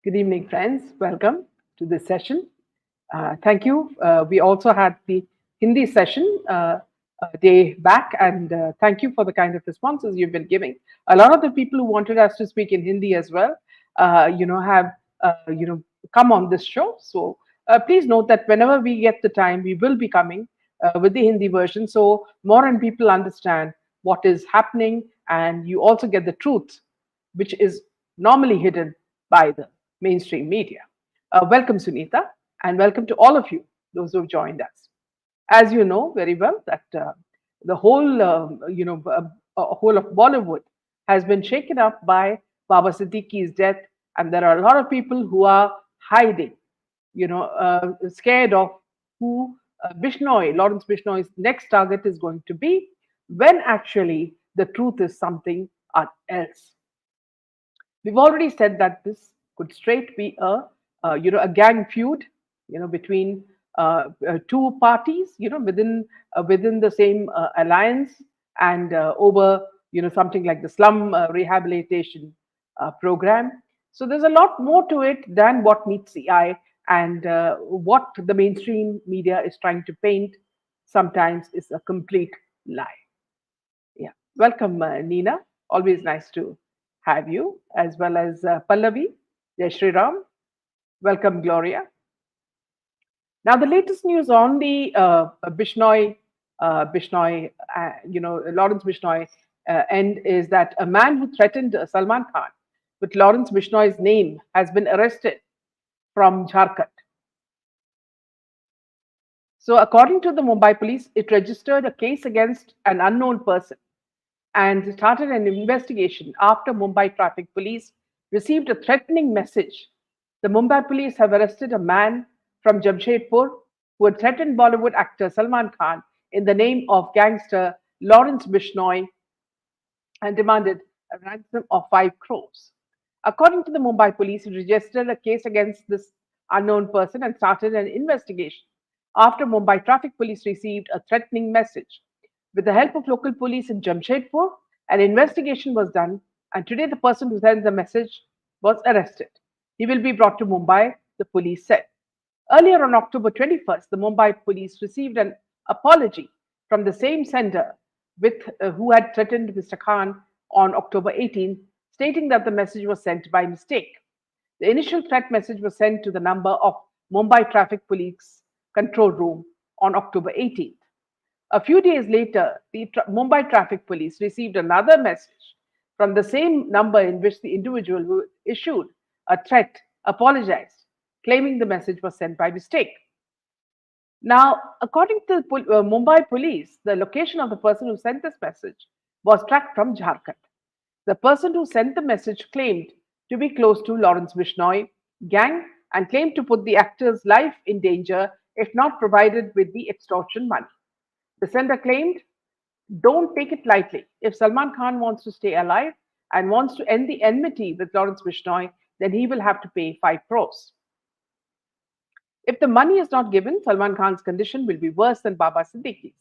Good evening, friends. Welcome to this session. Thank you. We also had the Hindi session a day back, and thank you for the kind of responses you've been giving. A lot of the people who wanted us to speak in Hindi as well, have come on this show. So please note that whenever we get the time, we will be coming with the Hindi version, so more and people understand what is happening, and you also get the truth, which is normally hidden by the mainstream media. Welcome, Sunita, and welcome to all of you, those who have joined us. As you know very well, that the whole, whole of Bollywood has been shaken up by Baba Siddique's death, and there are a lot of people who are hiding, scared of who Lawrence Bishnoi's next target is going to be, when actually the truth is something else. We've already said that this could straight be a gang feud, between two parties, within the same alliance, and over, something like the slum rehabilitation program. So there's a lot more to it than what meets the eye, and what the mainstream media is trying to paint sometimes is a complete lie. Yeah. Welcome, Nina. Always nice to have you, as well as Pallavi, Jai Shri Ram. Welcome, Gloria. Now, the latest news on the Lawrence Bishnoi end is that a man who threatened Salman Khan with Lawrence Bishnoi's name has been arrested from Jharkhand. So, according to the Mumbai police, it registered a case against an unknown person and started an investigation after Mumbai traffic police received a threatening message. The Mumbai police have arrested a man from Jamshedpur who had threatened Bollywood actor Salman Khan in the name of gangster Lawrence Bishnoi and demanded a ransom of 5 crores. According to the Mumbai police, it registered a case against this unknown person and started an investigation after Mumbai traffic police received a threatening message. With the help of local police in Jamshedpur, an investigation was done, and today the person who sent the message was arrested. He will be brought to Mumbai, the police said. Earlier on October 21st, the Mumbai police received an apology from the same sender who had threatened Mr. Khan on October 18th, stating that the message was sent by mistake. The initial threat message was sent to the number of Mumbai Traffic Police Control Room on October 18th. A few days later, the Mumbai Traffic Police received another message from the same number in which the individual who issued a threat apologized, claiming the message was sent by mistake. Now, according to Mumbai police, the location of the person who sent this message was tracked from Jharkhand. The person who sent the message claimed to be close to Lawrence Bishnoi gang and claimed to put the actor's life in danger if not provided with the extortion money. The sender claimed, "Don't take it lightly. If Salman Khan wants to stay alive and wants to end the enmity with Lawrence Bishnoi, then he will have to pay 5 crores. If the money is not given, Salman Khan's condition will be worse than Baba Siddique's."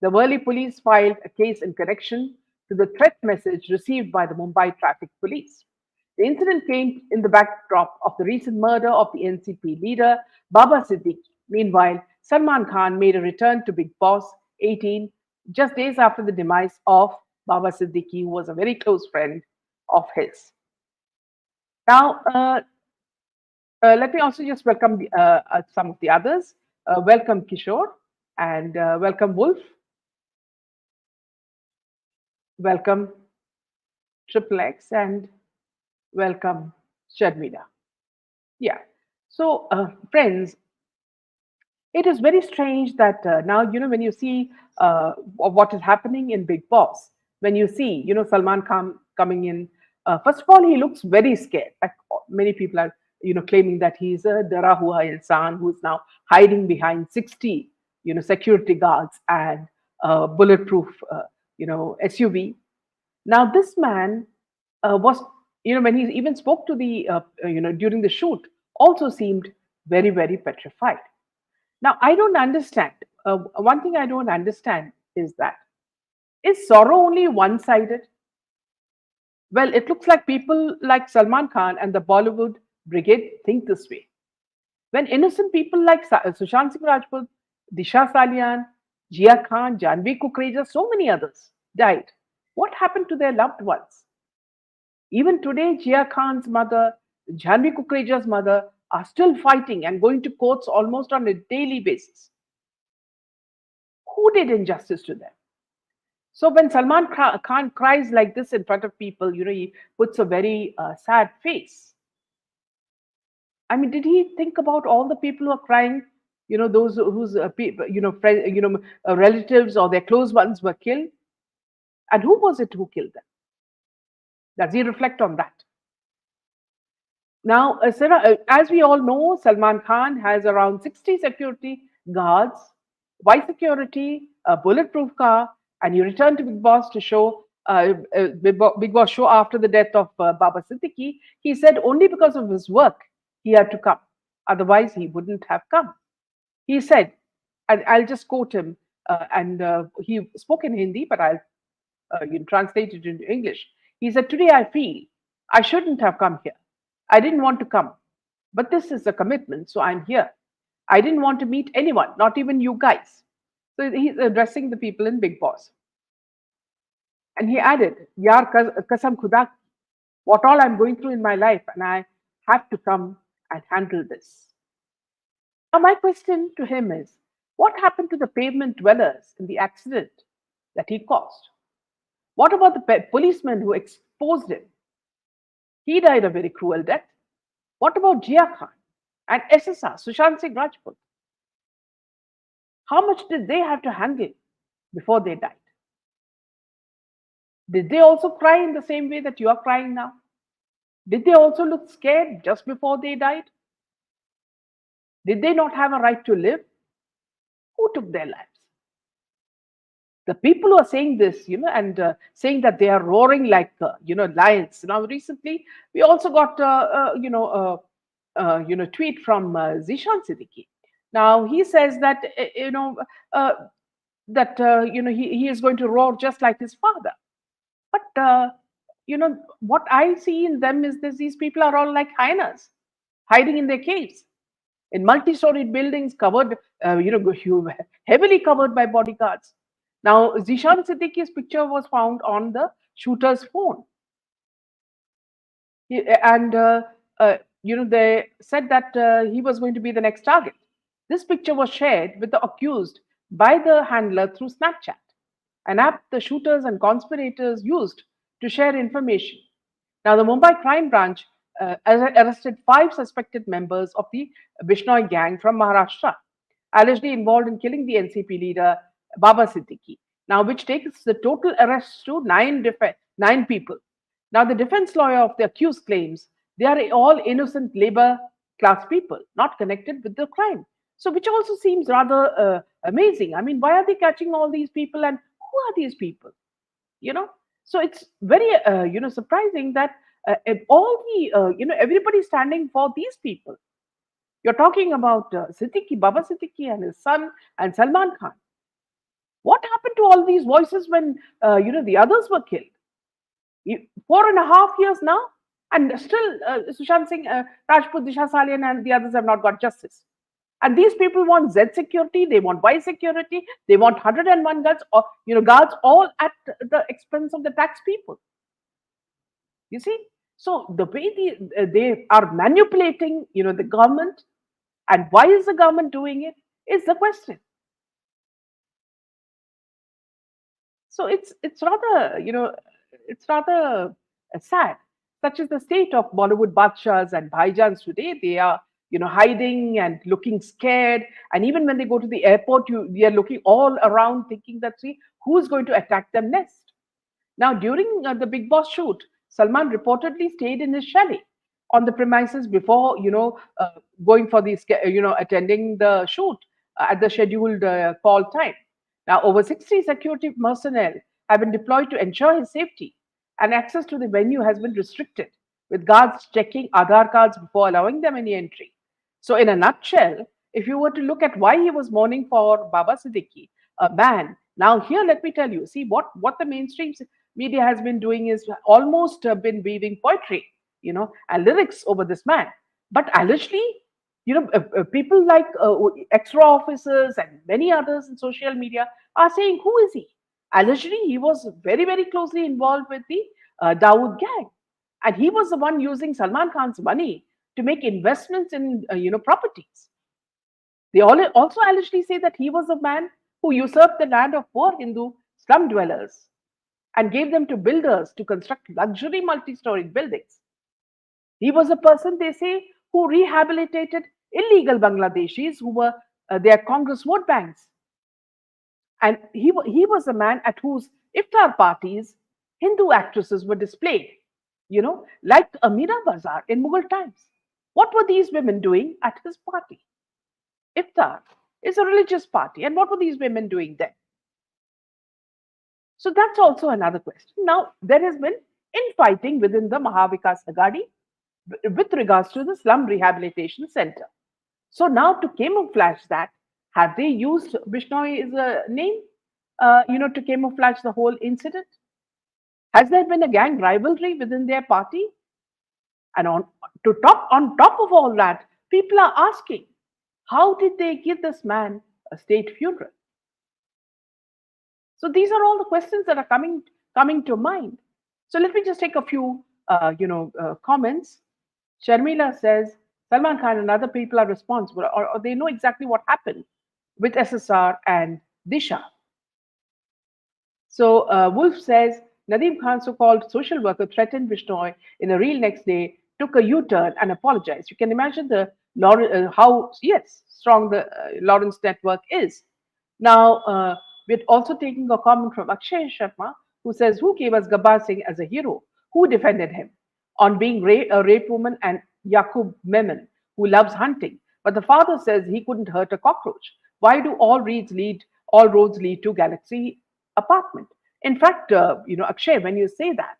The Worli police filed a case in connection to the threat message received by the Mumbai traffic police. The incident came in the backdrop of the recent murder of the NCP leader, Baba Siddique. Meanwhile, Salman Khan made a return to Bigg Boss 18 just days after the demise of Baba Siddique, who was a very close friend of his. Now, let me also just welcome some of the others. Welcome Kishore, and welcome Wolf. Welcome Triple X, and welcome Shadmina. Yeah. So, friends, it is very strange that now, when you see what is happening in Bigg Boss, when you see, Salman Khan coming in, first of all, he looks very scared. Like many people are, claiming that he's a Dara Hua Insan who's now hiding behind 60, security guards and bulletproof, SUV. Now, this man was, when he even spoke to the, during the shoot, also seemed very, very petrified. Now, I don't understand. One thing I don't understand is that, is sorrow only one-sided? Well, it looks like people like Salman Khan and the Bollywood brigade think this way? When innocent people like Sushant Singh Rajput, Disha Salian, Jia Khan, Janvi Kukreja, so many others died, what happened to their loved ones? Even today, Jia Khan's mother, Janvi Kukreja's mother are still fighting and going to courts almost on a daily basis. Who did injustice to them? So when Salman Khan cries like this in front of people, he puts a very sad face. I mean, did he think about all the people who are crying? Those whose relatives or their close ones were killed, and who was it who killed them? Does he reflect on that? Now, as we all know, Salman Khan has around 60 security guards, white security, a bulletproof car, and he returned to Big Boss to show Big Boss show after the death of Baba Siddique. He said only because of his work he had to come. Otherwise, he wouldn't have come. He said, and I'll just quote him, and he spoke in Hindi, but I'll translate it into English. He said, "Today I feel I shouldn't have come here. I didn't want to come, but this is a commitment, so I'm here. I didn't want to meet anyone, not even you guys." So he's addressing the people in Big Boss. And he added, "Yaar kasam khuda, what all I'm going through in my life, and I have to come and handle this." Now, my question to him is, what happened to the pavement dwellers in the accident that he caused? What about the policeman who exposed him? He died a very cruel death. What about Jia Khan and SSR, Sushant Singh Rajput? How much did they have to handle before they died? Did they also cry in the same way that you are crying now? Did they also look scared just before they died? Did they not have a right to live? Who took their lives? The people who are saying this, and saying that they are roaring like, lions. Now, recently, we also got, tweet from Zishan Siddique. Now, he says that, he is going to roar just like his father. But, what I see in them is this: these people are all like hyenas, hiding in their caves, in multi-storied buildings covered, heavily covered by bodyguards. Now, Zishan Siddique's picture was found on the shooter's phone. And, they said that he was going to be the next target. This picture was shared with the accused by the handler through Snapchat, an app the shooters and conspirators used to share information. Now, the Mumbai crime branch arrested 5 suspected members of the Bishnoi gang from Maharashtra, allegedly involved in killing the NCP leader Baba Siddique. Now, which takes the total arrests to 9 people. Now, the defense lawyer of the accused claims they are all innocent labor class people, not connected with the crime. So, which also seems rather amazing. I mean, why are they catching all these people, and who are these people? So it's very surprising that all the everybody standing for these people. You're talking about Siddique, Baba Siddique, and his son, and Salman Khan. What happened to all these voices when the others were killed? 4.5 years now, and still Sushant Singh Rajput, Disha Salian, and the others have not got justice. And these people want Z security, they want Y security, they want 101 guards, or guards, all at the expense of the tax people. You see, so the way they are manipulating, the government, and why is the government doing it is the question. So it's rather sad. Such is the state of Bollywood badshahs and bhaijans today. They are hiding and looking scared. And even when they go to the airport, they are looking all around, thinking that, see, who's going to attack them next. Now, during the Big Boss shoot, Salman reportedly stayed in his chalet on the premises before, going for the, attending the shoot at the scheduled call time. Now, over 60 security personnel have been deployed to ensure his safety, and access to the venue has been restricted, with guards checking Aadhaar cards before allowing them any entry. So, in a nutshell, if you were to look at why he was mourning for Baba Siddique, a man, now here let me tell you, see what the mainstream media has been doing is almost been weaving poetry, and lyrics over this man. But allegedly, people like extra officers and many others in social media are saying, who is he? Allegedly, he was very, very closely involved with the Dawood gang. And he was the one using Salman Khan's money to make investments in, properties. They all also allegedly say that he was the man who usurped the land of poor Hindu slum dwellers and gave them to builders to construct luxury multi-storied buildings. He was a person, they say, who rehabilitated illegal Bangladeshis who were their Congress vote banks. And he was a man at whose iftar parties Hindu actresses were displayed, like Amira Bazaar in Mughal times. What were these women doing at his party? Iftar is a religious party. And what were these women doing then? So that's also another question. Now, there has been infighting within the Mahavikas Agadi with regards to the slum rehabilitation center. So now to camouflage that, have they used Bishnoi as a name, to camouflage the whole incident? Has there been a gang rivalry within their party? And on top of all that, people are asking, how did they give this man a state funeral? So these are all the questions that are coming to mind. So let me just take a few, comments. Sharmila says Salman Khan and other people are responsible, or they know exactly what happened with SSR and Disha. So Wolf says Nadeem Khan, so-called social worker, threatened Bishnoi in a reel next day, took a U-turn and apologized. You can imagine how strong the Lawrence network is. Now we're also taking a comment from Akshay Sharma, who says, "Who gave us Gabbar Singh as a hero? Who defended him on being a rape woman and Yaqub Memon, who loves hunting? But the father says he couldn't hurt a cockroach. Why do all roads lead to Galaxy apartment?" In fact, Akshay, when you say that,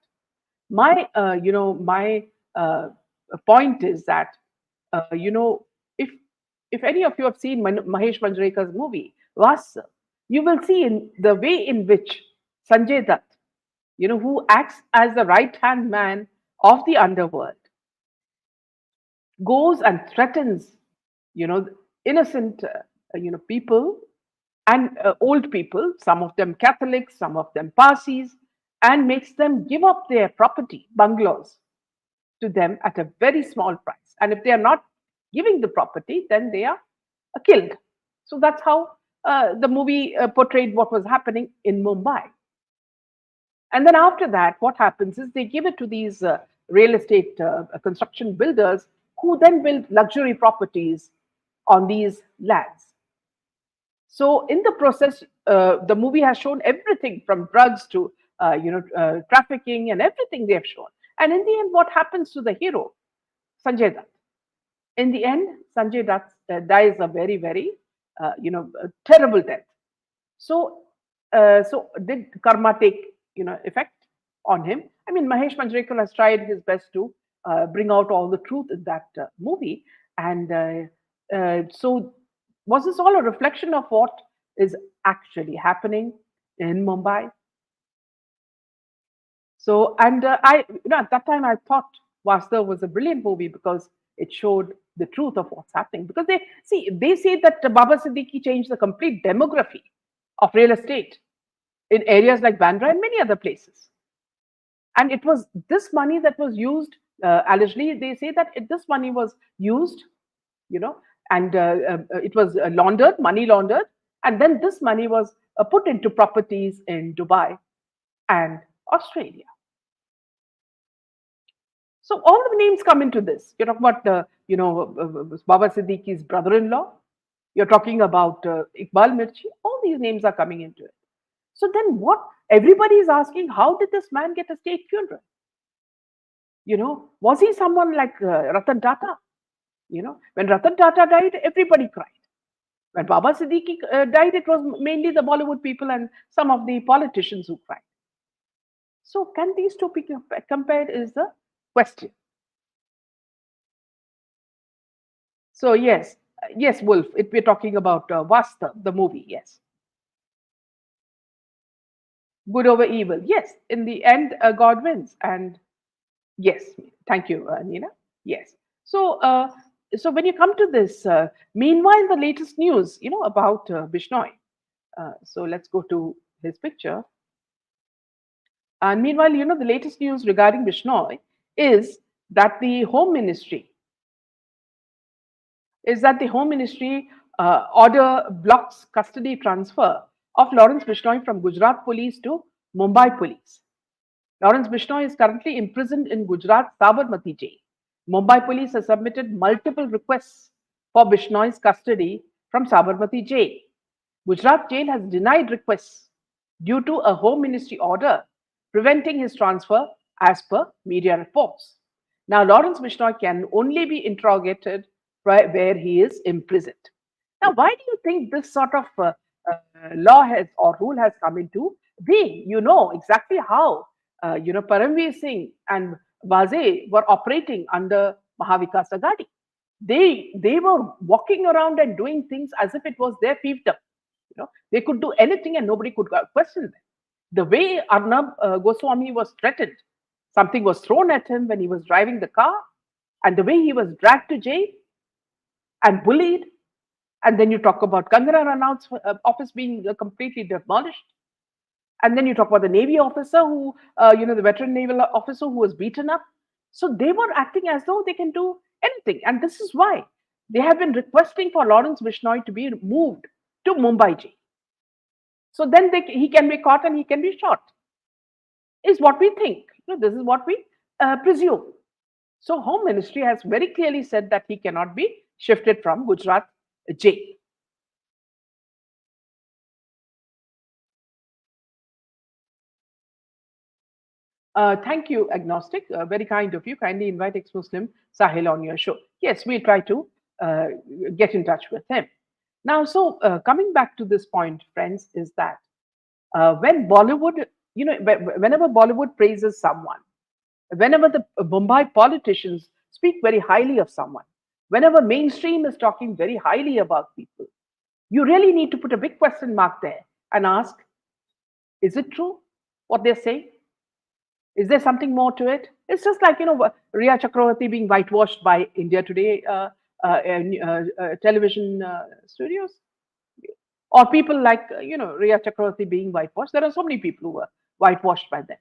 my point is that, if any of you have seen Mahesh Manjrekar's movie Vas, you will see in the way in which Sanjay Dutt, who acts as the right hand man of the underworld, goes and threatens, innocent, people and old people, some of them Catholics, some of them Parsis, and makes them give up their property, bungalows, to them at a very small price. And if they are not giving the property, then they are killed. So that's how the movie portrayed what was happening in Mumbai. And then after that, what happens is they give it to these real estate construction builders who then build luxury properties on these lands. So in the process, the movie has shown everything from drugs to trafficking and everything they have shown. And in the end, what happens to the hero, Sanjay Dutt? In the end, Sanjay Dutt dies a very, very terrible death. So did karma take effect on him? I mean, Mahesh Manjrekar has tried his best to bring out all the truth in that movie, and so was this all a reflection of what is actually happening in Mumbai? So, and at that time I thought Vastav was a brilliant movie because it showed the truth of what's happening. Because they say that Baba Siddique changed the complete demography of real estate in areas like Bandra and many other places. And it was this money that was used, allegedly, they say that this money was used, and it was money laundered, and then this money was put into properties in Dubai and Australia. So all the names come into this. You're talking about, Baba Siddiqui's brother-in-law. You're talking about Iqbal Mirchi. All these names are coming into it. So then what? Everybody is asking, how did this man get a state funeral? Was he someone like Ratan Tata? When Ratan Tata died, everybody cried. When Baba Siddique died, it was mainly the Bollywood people and some of the politicians who cried. So can these two be compared is the question. So yes, Wolf, we're talking about Vasta, the movie, yes. Good over evil. Yes, in the end, God wins. And yes, thank you, Nina. Yes. So, so when you come to this, meanwhile, the latest news, about Bishnoi. So let's go to his picture. And meanwhile, the latest news regarding Bishnoi is that the Home Ministry order blocks custody transfer of Lawrence Bishnoi from Gujarat police to Mumbai police. Lawrence Bishnoi is currently imprisoned in Gujarat Sabarmati jail. Mumbai police has submitted multiple requests for Bishnoi's custody from Sabarmati jail. Gujarat jail has denied requests due to a Home Ministry order preventing his transfer as per media reports. Now, Lawrence Bishnoi can only be interrogated where he is imprisoned. Now, why do you think this sort of law has or rule has come into being? You know exactly how Paramveer Singh and Vaze were operating under Mahavikas Agadi. They were walking around and doing things as if it was their fiefdom. They could do anything and nobody could question them. The way Arnab Goswami was threatened, something was thrown at him when he was driving the car, and the way he was dragged to jail and bullied. And then you talk about Kangana Ranaut's office being completely demolished. And then you talk about the Navy officer the veteran naval officer who was beaten up. So they were acting as though they can do anything. And this is why they have been requesting for Lawrence Bishnoi to be moved to Mumbai jail. So then he can be caught and he can be shot, is what we think. This is what we presume. So Home Ministry has very clearly said that he cannot be shifted from Gujarat jail. Thank you, Agnostic. Very kind of you. Kindly invite ex-Muslim Sahil on your show. Yes, we'll try to uh, get in touch with him. Now, so coming back to this point, friends, is that when Bollywood, whenever Bollywood praises someone, whenever the Mumbai politicians speak very highly of someone, whenever mainstream is talking very highly about people, you really need to put a big question mark there and ask, is it true what they're saying? Is there something more to it? It's just like, Riya Chakravarti being whitewashed by India Today television studios, or people like, Riya Chakravarti being whitewashed. There are so many people who were whitewashed by them.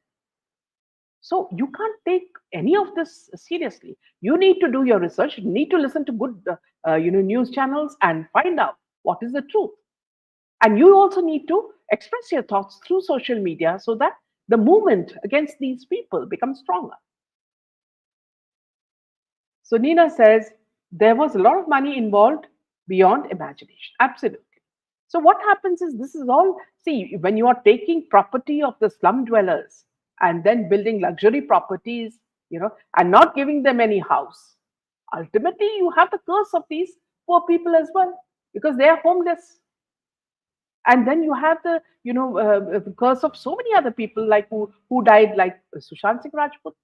So you can't take any of this seriously. You need to do your research. You need to listen to good, news channels and find out what is the truth. And you also need to express your thoughts through social media so that the movement against these people becomes stronger. So Nina says there was a lot of money involved beyond imagination. Absolutely. So what happens is this is all, see, when you are taking property of the slum dwellers and then building luxury properties, and not giving them any house, ultimately you have the curse of these poor people as well because they are homeless. And then you have the curse of so many other people like who died, like Sushant Singh Rajput.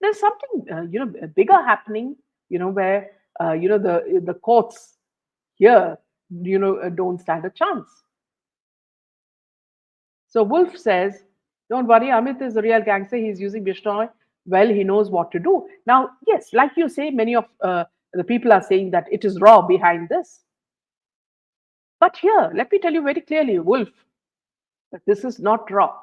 There's something bigger happening, where the courts here don't stand a chance. So Wolf says, don't worry, Amit is a real gangster. He's using Bishnoi. Well, he knows what to do. Now, yes, like you say, many of the people are saying that it is raw behind this. But here, let me tell you very clearly, Wolf, that this is not raw.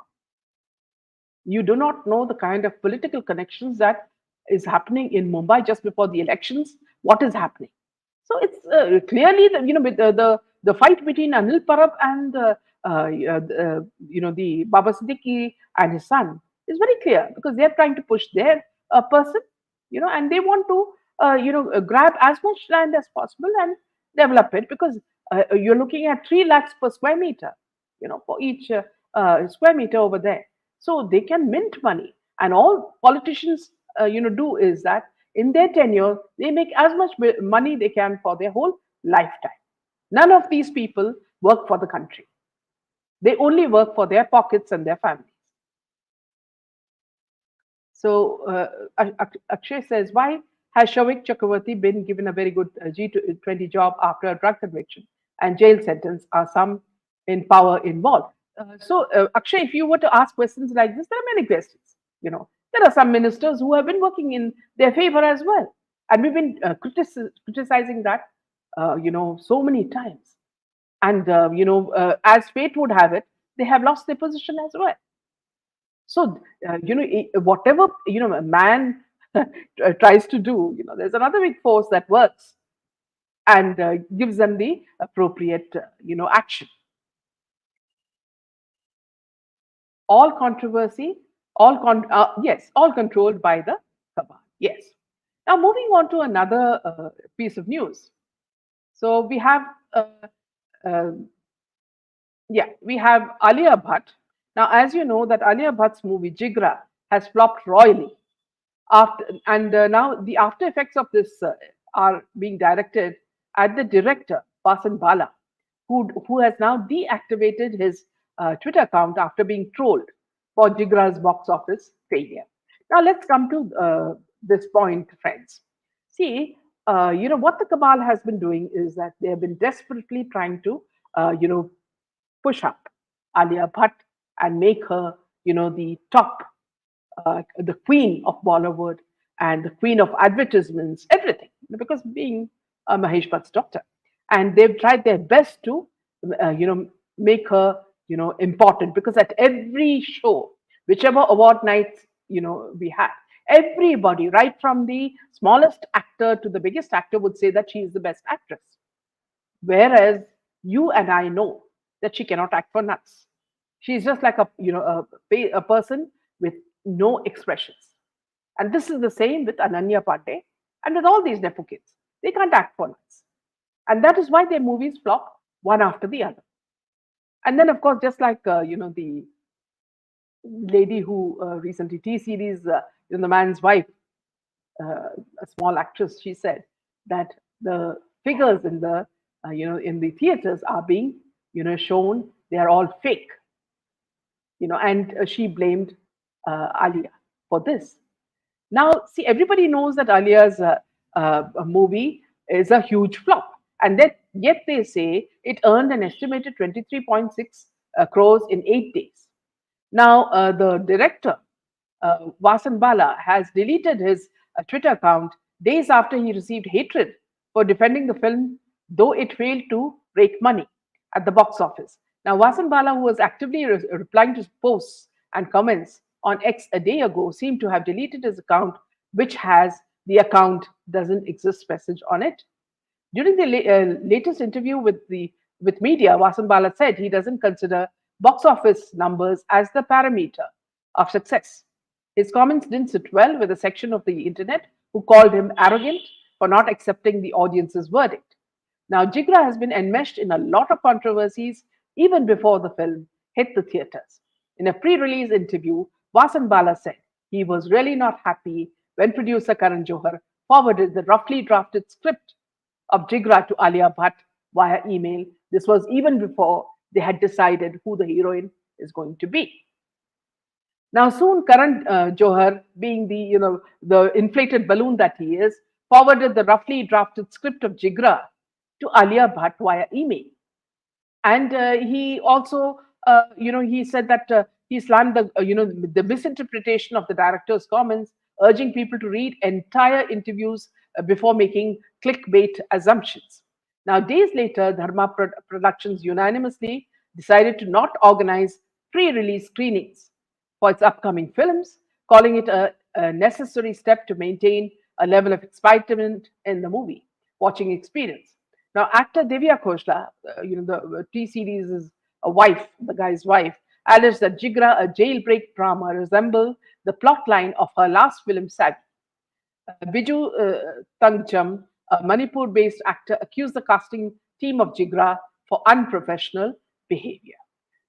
You do not know the kind of political connections that is happening in Mumbai just before the elections. What is happening? So it's clearly the fight between Anil Parab and the Baba Siddique and his son is very clear because they are trying to push their person, and they want to grab as much land as possible and develop it because you're looking at 3 lakhs per square meter, for each square meter over there. So they can mint money, and all politicians do is that in their tenure they make as much money they can for their whole lifetime. None of these people work for the country. They only work for their pockets and their families. So Akshay says, why has Shavik Chakravarti been given a very good G20 job after a drug conviction and jail sentence? Are some in power involved? Akshay, if you were to ask questions like this, there are many questions. There are some ministers who have been working in their favor as well. And we've been criticizing that, so many times. And, as fate would have it, they have lost their position as well. So, whatever, a man tries to do, there's another big force that works and gives them the appropriate, action. All controversy, yes, all controlled by the cabal. Yes. Now, moving on to another piece of news. So uh, uh, we have Alia Bhatt. Now, as you know, that Alia Bhatt's movie Jigra has flopped royally. And now the after effects of this are being directed at the director Vasan Bala, who has now deactivated his Twitter account after being trolled for Jigra's box office failure. Now let's come to this point, friends. See, what the cabal has been doing is that they have been desperately trying to, push up Alia Bhatt and make her, the top, the queen of Bollywood and the queen of advertisements, everything, because being Mahesh Bhatt's daughter. And they've tried their best to, make her, important because at every show, whichever award nights, we had, everybody, right from the smallest actor to the biggest actor, would say that she is the best actress. Whereas you and I know that she cannot act for nuts. She's just like a person with no expressions. And this is the same with Ananya Pandey and with all these Nepo kids. They can't act for nuts. And that is why their movies flop one after the other. And then, of course, just like, the lady who recently, T series, the man's wife, a small actress, she said that the figures in the, in the theaters are being, shown, they are all fake, and she blamed Alia for this. Now, see, everybody knows that Alia's movie is a huge flop, and that yet they say it earned an estimated 23.6 crores in 8 days. Now, the director, Vasan Bala, has deleted his Twitter account days after he received hatred for defending the film, though it failed to rake money at the box office. Now, Vasan Bala, who was actively replying to posts and comments on X a day ago, seemed to have deleted his account, which has the account doesn't exist message on it. During the latest interview with media, Vasan Bala said he doesn't consider box office numbers as the parameter of success. His comments didn't sit well with a section of the internet who called him arrogant for not accepting the audience's verdict. Now, Jigra has been enmeshed in a lot of controversies even before the film hit the theaters. In a pre release interview, Vasan Bala said he was really not happy when producer Karan Johar forwarded the roughly drafted script of Jigra to Alia Bhatt via email. This was even before they had decided who the heroine is going to be. Now, soon, Karan Johar, being the inflated balloon that he is, forwarded the roughly drafted script of Jigra to Alia Bhatt via email. And he also, he said that he slammed the misinterpretation of the director's comments, urging people to read entire interviews before making clickbait assumptions. Now, days later, Dharma Productions unanimously decided to not organize pre-release screenings for its upcoming films, calling it a necessary step to maintain a level of excitement in the movie watching experience. Now, actor Divya Khoshla, the T series is a wife, the guy's wife, alleged that Jigra, a jailbreak drama, resembled the plot line of her last film, Savvy. Biju Tangjam, a Manipur based actor, accused the casting team of Jigra for unprofessional behavior.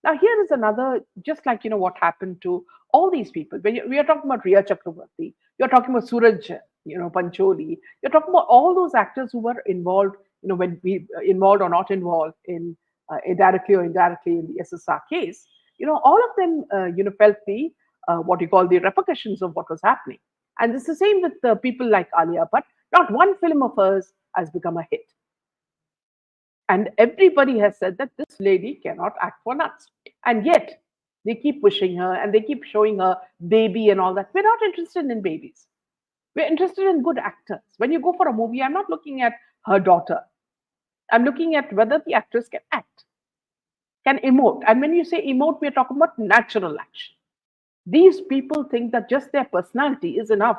Now, here is another, just like what happened to all these people. When we are talking about Riya Chakravarti, you're talking about Suraj, Pancholi, you're talking about all those actors who were involved, when we involved or not involved in directly or indirectly in the SSR case. All of them, felt the what you call the repercussions of what was happening. And it's the same with people like Alia, but not one film of hers has become a hit. And everybody has said that this lady cannot act for nuts. And yet, they keep pushing her and they keep showing her baby and all that. We're not interested in babies. We're interested in good actors. When you go for a movie, I'm not looking at her daughter. I'm looking at whether the actress can act, can emote. And when you say emote, we're talking about natural action. These people think that just their personality is enough,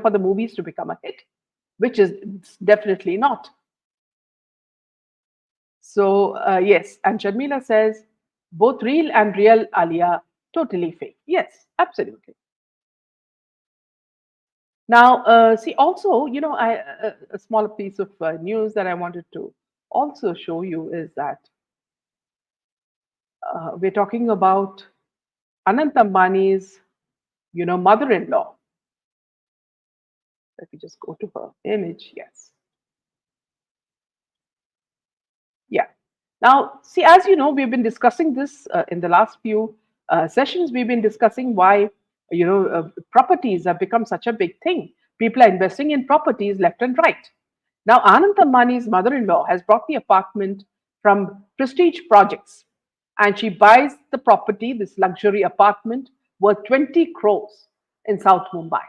for the movies to become a hit, which is definitely not. So, yes, and Sharmila says both real and real Alia, totally fake. Yes, absolutely. Now, see, also, a small piece of news that I wanted to also show you is that we're talking about Anant Ambani's, mother-in-law. Let me just go to her image. Yes. Yeah. Now, see, as you know, we've been discussing this in the last few sessions. We've been discussing why, properties have become such a big thing. People are investing in properties left and right. Now, Anand Ambani's mother-in-law has brought the apartment from Prestige Projects, and she buys the property, this luxury apartment, worth 20 crores in South Mumbai.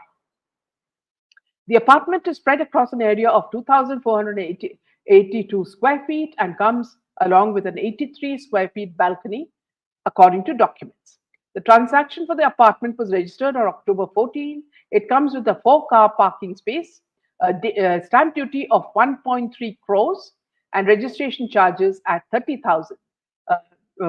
The apartment is spread across an area of 2,482 square feet and comes along with an 83 square feet balcony, according to documents. The transaction for the apartment was registered on October 14. It comes with a four-car parking space, stamp duty of 1.3 crores, and registration charges at 30,000 uh,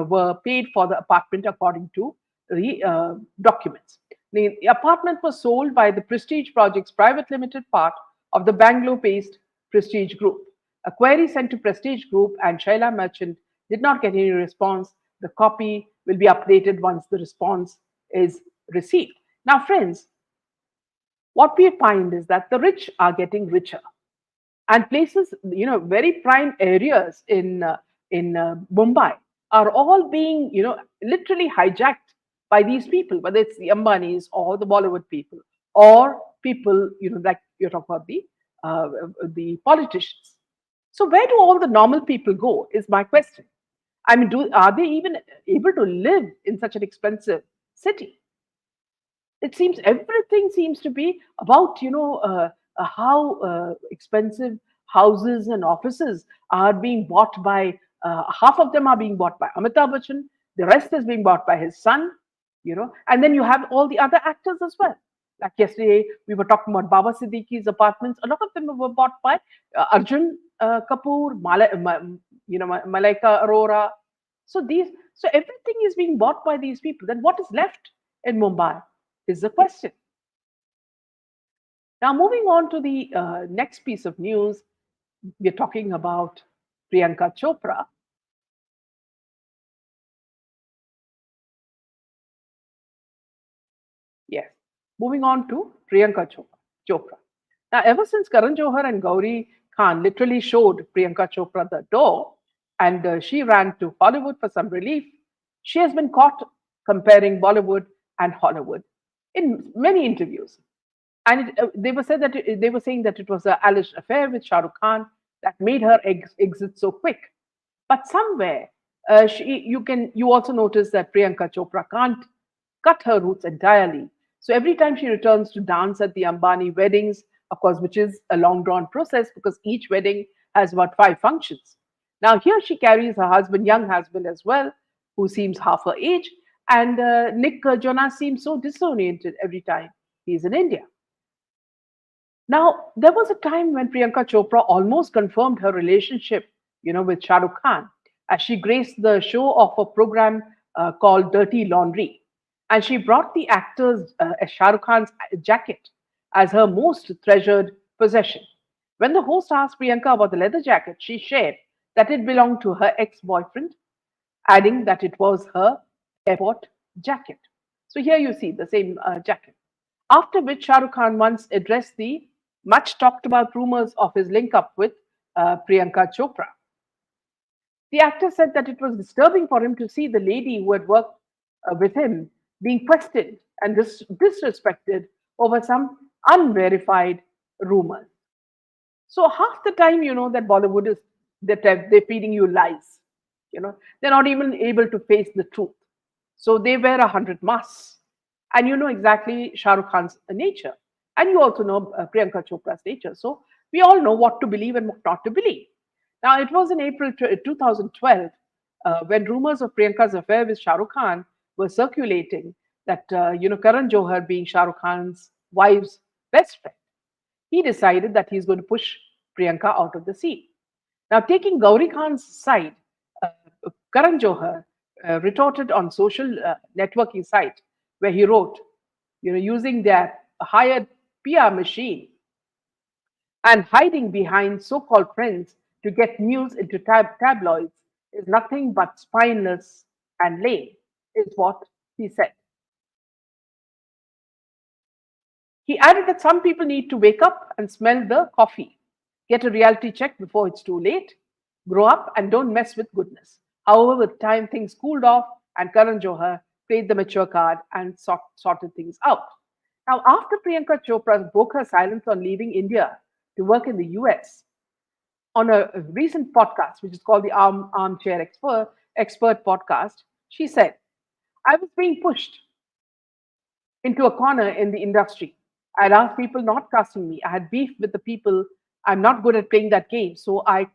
were paid for the apartment according to the documents. The apartment was sold by the Prestige Projects Private Limited, part of the Bangalore-based Prestige Group. A query sent to Prestige Group and Shaila Merchant did not get any response. The copy will be updated once the response is received. Now, friends, what we find is that the rich are getting richer, and places, very prime areas in Mumbai are all being, literally hijacked by these people, whether it's the Ambanis or the Bollywood people or people, like you're talking about the politicians. So where do all the normal people go? Is my question. I mean, are they even able to live in such an expensive city? It seems everything seems to be about how expensive houses and offices are being bought by, half of them are being bought by Amitabh Bachchan, the rest is being bought by his son, and then you have all the other actors as well. Like yesterday we were talking about Baba Siddiqui's apartments. A lot of them were bought by Arjun Kapoor, Malaika Arora. So everything is being bought by these people. Then what is left in Mumbai is the question. Now, moving on to the next piece of news, we're talking about Priyanka Chopra. Yes, moving on to Priyanka Chopra. Now, ever since Karan Johar and Gauri Khan literally showed Priyanka Chopra the door, and she ran to Hollywood for some relief, she has been caught comparing Bollywood and Hollywood in many interviews. And they were saying that it was a alleged affair with Shah Rukh Khan that made her exit so quick. But somewhere, you also notice that Priyanka Chopra can't cut her roots entirely. So every time she returns to dance at the Ambani weddings, of course, which is a long drawn process because each wedding has about five functions. Now here she carries her husband, young husband as well, who seems half her age, and Nick Jonas seems so disoriented every time he's in India. Now, there was a time when Priyanka Chopra almost confirmed her relationship, with Shah Rukh Khan, as she graced the show of a program called Dirty Laundry, and she brought the actor's Shah Rukh Khan's jacket as her most treasured possession. When the host asked Priyanka about the leather jacket, she shared that it belonged to her ex-boyfriend, adding that it was her airport jacket. So here you see the same jacket. After which Shah Rukh Khan once addressed the much talked about rumors of his link up with Priyanka Chopra. The actor said that it was disturbing for him to see the lady who had worked with him being questioned and disrespected over some unverified rumors. So half the time, that Bollywood is that they're feeding you lies. They're not even able to face the truth. So they wear 100 masks, and you know exactly Shah Rukh Khan's nature. And you also know Priyanka Chopra's nature. So we all know what to believe and what not to believe. Now, it was in April 2012 when rumors of Priyanka's affair with Shah Rukh Khan were circulating that, Karan Johar, being Shah Rukh Khan's wife's best friend, he decided that he's going to push Priyanka out of the scene. Now, taking Gauri Khan's side, uh, Karan Johar retorted on social networking site where he wrote, using their hired PR machine and hiding behind so-called friends to get news into tabloids is nothing but spineless and lame, is what he said. He added that some people need to wake up and smell the coffee, get a reality check before it's too late, grow up and don't mess with goodness. However, with time, things cooled off, and Karan Johar played the mature card and sorted things out. Now, after Priyanka Chopra broke her silence on leaving India to work in the US, on a recent podcast, which is called the Armchair Expert podcast, she said, I was being pushed into a corner in the industry. I'd asked people not trusting me. I had beef with the people. I'm not good at playing that game. So I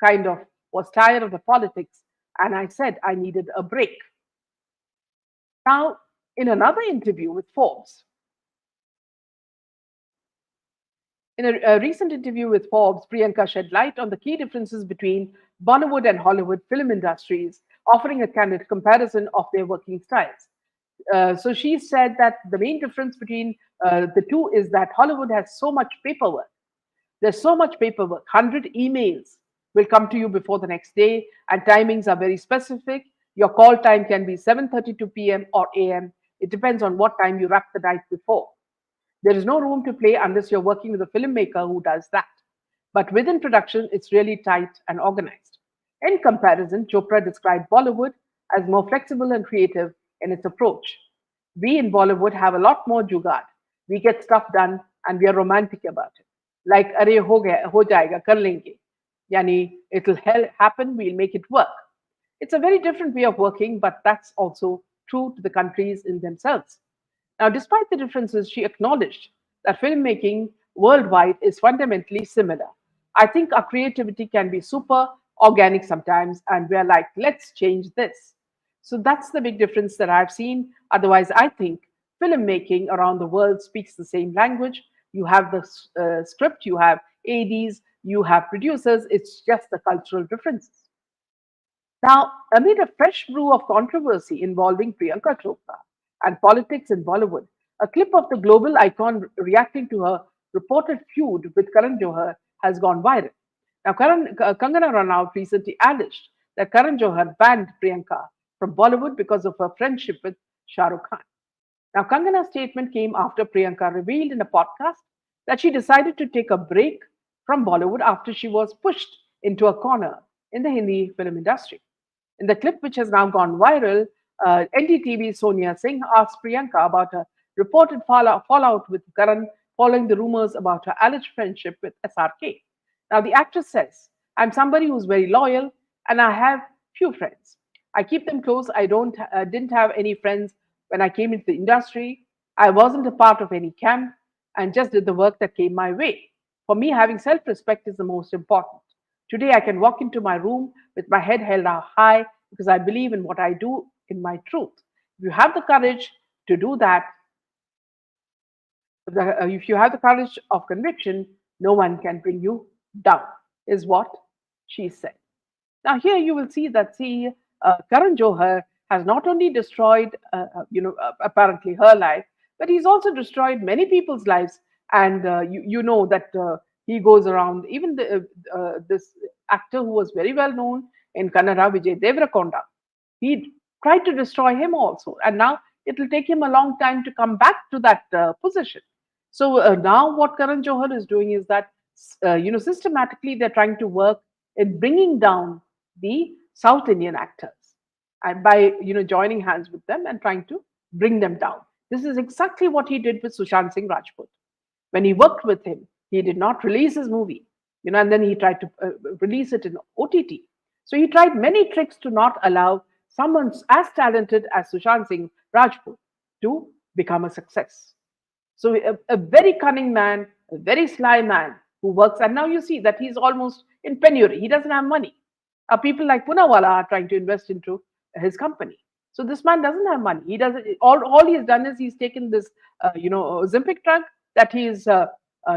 kind of was tired of the politics and I said I needed a break. Now, in another interview with Forbes, in a recent interview with Forbes, Priyanka shed light on the key differences between Bollywood and Hollywood film industries, offering a candid comparison of their working styles. So she said that the main difference between the two is that Hollywood has so much paperwork. There's so much paperwork. 100 emails will come to you before the next day, and timings are very specific. Your call time can be 7:32 p.m. or a.m. It depends on what time you wrap the night before. There is no room to play unless you're working with a filmmaker who does that. But within production, it's really tight and organized. In comparison, Chopra described Bollywood as more flexible and creative in its approach. We in Bollywood have a lot more jugaad. We get stuff done and we are romantic about it. Like, arey ho jayega, kar lenge. Yani, it'll happen, we'll make it work. It's a very different way of working, but that's also true to the countries in themselves. Now, despite the differences, she acknowledged that filmmaking worldwide is fundamentally similar. I think our creativity can be super organic sometimes, and we're like, let's change this. So that's the big difference that I've seen. Otherwise, I think filmmaking around the world speaks the same language. You have the script, you have ADs, you have producers. It's just the cultural differences. Now, amid a fresh brew of controversy involving Priyanka Chopra and politics in Bollywood, a clip of the global icon reacting to her reported feud with Karan Johar has gone viral. Now, Kangana Ranaut recently alleged that Karan Johar banned Priyanka from Bollywood because of her friendship with Shah Rukh Khan. Now, Kangana's statement came after Priyanka revealed in a podcast that she decided to take a break from Bollywood after she was pushed into a corner in the Hindi film industry. In the clip, which has now gone viral, NDTV's Sonia Singh asked Priyanka about a reported fallout with Karan following the rumors about her alleged friendship with SRK. Now, the actress says, I'm somebody who's very loyal and I have few friends. I keep them close. Didn't have any friends when I came into the industry. I wasn't a part of any camp and just did the work that came my way. For me, having self respect is the most important. Today, I can walk into my room with my head held out high because I believe in what I do, in my truth. If you have the courage to do that, if you have the courage of conviction, no one can bring you down, is what she said. Now, here you will see that Karan Johar has not only destroyed, apparently her life, but he's also destroyed many people's lives. And you know that he goes around, even this actor who was very well known in Kannada, Vijay Deverakonda, he tried to destroy him also. And now it will take him a long time to come back to that position. So now what Karan Johar is doing is that, systematically they're trying to work in bringing down the South Indian actors and by, joining hands with them and trying to bring them down. This is exactly what he did with Sushant Singh Rajput. When he worked with him, he did not release his movie, and then he tried to release it in OTT. So he tried many tricks to not allow someone as talented as Sushant Singh Rajput to become a success. So a very cunning man, a very sly man who works, and now you see that he's almost in penury. He doesn't have money. People like Punawala are trying to invest into his company. So this man doesn't have money. He doesn't. All he's done is he's taken this, Ozempic drug that he's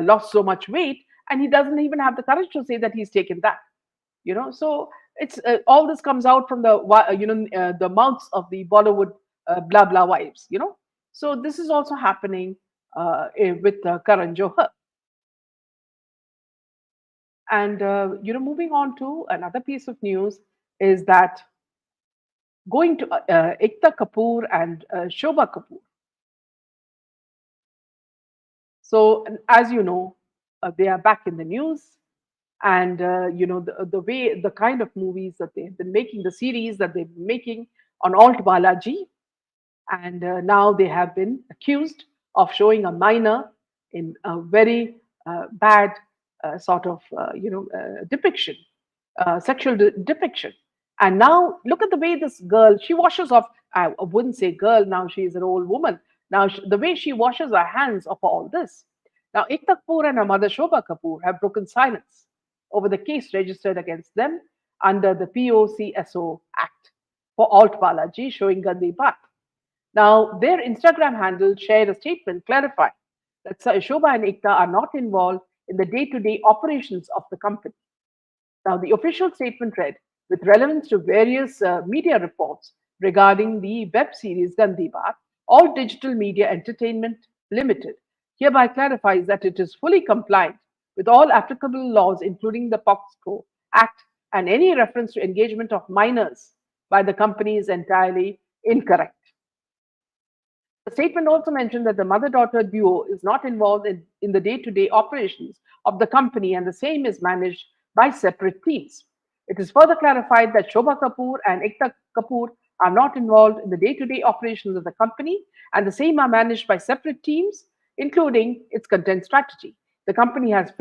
lost so much weight, and he doesn't even have the courage to say that he's taken that. So it's all this comes out from the mouths of the Bollywood blah blah wives. So this is also happening with Karan Johar. And moving on to another piece of news is that going to Ekta Kapoor and Shobha Kapoor. So as you know, they are back in the news, and the way, the kind of movies that they've been making, the series that they've been making on Alt Balaji, and now they have been accused of showing a minor in a very bad sort of depiction, depiction. And now look at the way this girl, she washes off. I wouldn't say girl now; she is an old woman. Now the way she washes her hands of all this. Now Ekta Kapoor and her mother Shobha Kapoor have broken silence over the case registered against them under the POCSO Act for Alt Balaji showing Gandhi Bhatt. Now, their Instagram handle shared a statement clarifying that Shobha and Ekta are not involved in the day to day operations of the company. Now, the official statement read, with relevance to various media reports regarding the web series Gandhi Baat, All Digital Media Entertainment Limited hereby clarifies that it is fully compliant with all applicable laws, including the POCSO Act, and any reference to engagement of minors by the company is entirely incorrect. The statement also mentioned that the mother daughter duo is not involved in the day to day operations of the company, and the same is managed by separate teams. It is further clarified that Shobha Kapoor and Ekta Kapoor are not involved in the day to day operations of the company, and the same are managed by separate teams, including its content strategy. The company has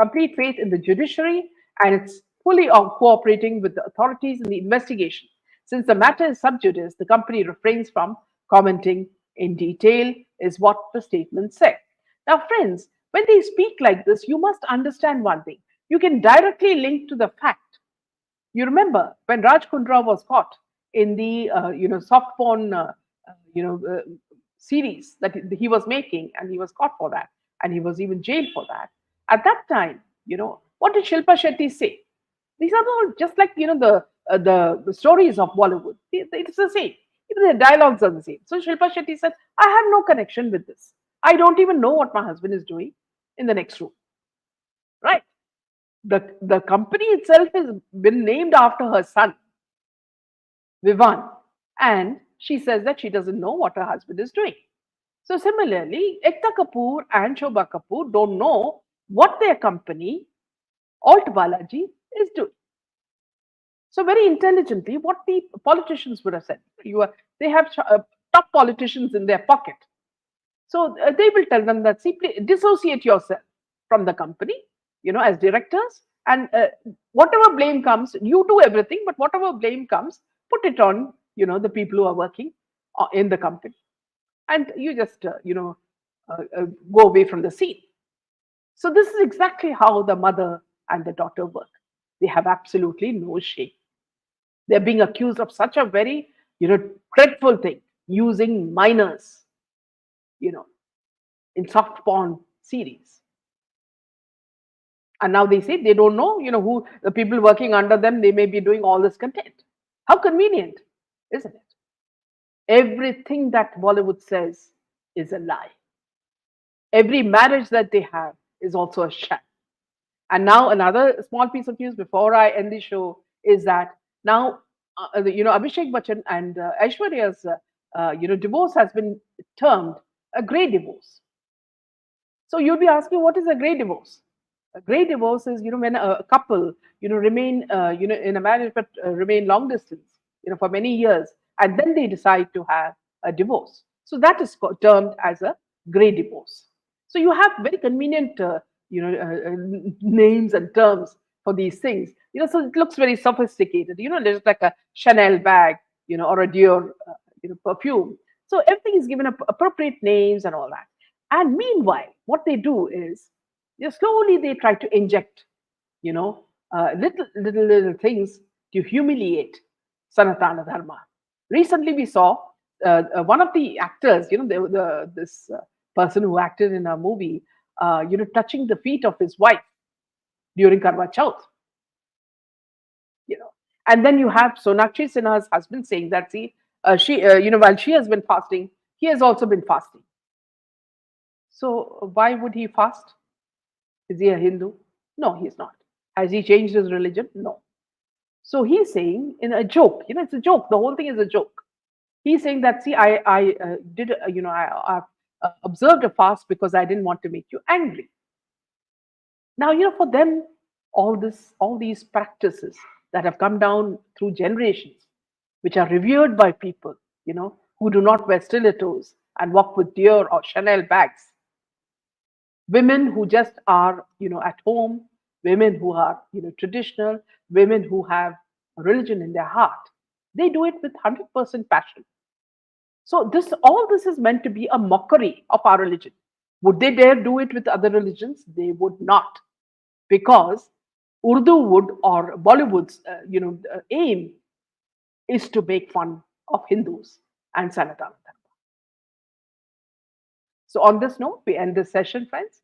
complete faith in the judiciary, and it's fully cooperating with the authorities in the investigation. Since the matter is sub judice, the company refrains from commenting in detail, is what the statement said. Now, friends, when they speak like this, you must understand one thing. You can directly link to the fact. You remember when Raj Kundra was caught in the soft porn series that he was making, and he was caught for that, and he was even jailed for that. At that time, what did Shilpa Shetty say? These are all just like the stories of Bollywood. It's the same. Even the dialogues are the same. So Shilpa Shetty said, "I have no connection with this. I don't even know what my husband is doing in the next room." Right? The company itself has been named after her son, Vivan, and she says that she doesn't know what her husband is doing. So similarly, Ekta Kapoor and Shobha Kapoor don't know what their company, Alt Balaji, is doing. So very intelligently, what the politicians would have said, they have top politicians in their pocket. So they will tell them that simply dissociate yourself from the company, as directors, and whatever blame comes, you do everything, but whatever blame comes, put it on, the people who are working in the company, and you just, go away from the scene. So this is exactly how the mother and the daughter work. They have absolutely no shame. They're being accused of such a very, dreadful thing, using minors, you know, in soft porn series. And now they say they don't know, who the people working under them, they may be doing all this content. How convenient, isn't it? Everything that Bollywood says is a lie. Every marriage that they have is also a sham. And now another small piece of news before I end the show is that now, Abhishek Bachchan and Aishwarya's, divorce has been termed a grey divorce. So you'll be asking, what is a grey divorce? A grey divorce is, when a couple, remain, in a marriage but remain long distance, for many years, and then they decide to have a divorce. So that is termed as a grey divorce. So you have very convenient, names and terms for these things. So it looks very sophisticated. There's like a Chanel bag, or a Dior, perfume. So everything is given appropriate names and all that. And meanwhile, what they do is, slowly they try to inject, you know, little things to humiliate Sanatana Dharma. Recently, we saw one of the actors, this person who acted in a movie, touching the feet of his wife during Karwa Chauth, you know. And then you have Sonakshi Sinha's husband saying that, see, while she has been fasting, he has also been fasting. So why would he fast? Is he a Hindu? No, he's not. Has he changed his religion? No. So he's saying in a joke, it's a joke. The whole thing is a joke. He's saying that, see, I did, I observed a fast because I didn't want to make you angry. Now, for them, all these practices that have come down through generations, which are revered by people, who do not wear stilettos and walk with deer or Chanel bags, women who just are, at home, women who are, traditional, women who have religion in their heart, they do it with 100% passion. So all this is meant to be a mockery of our religion. Would they dare do it with other religions? They would not, because Urdu would, or Bollywood's aim is to make fun of Hindus and Sanatana. So on this note, we end this session, friends.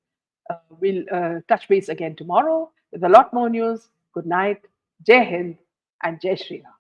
We'll touch base again tomorrow with a lot more news. Good night, Jai Hind, and Jai Shri Ram.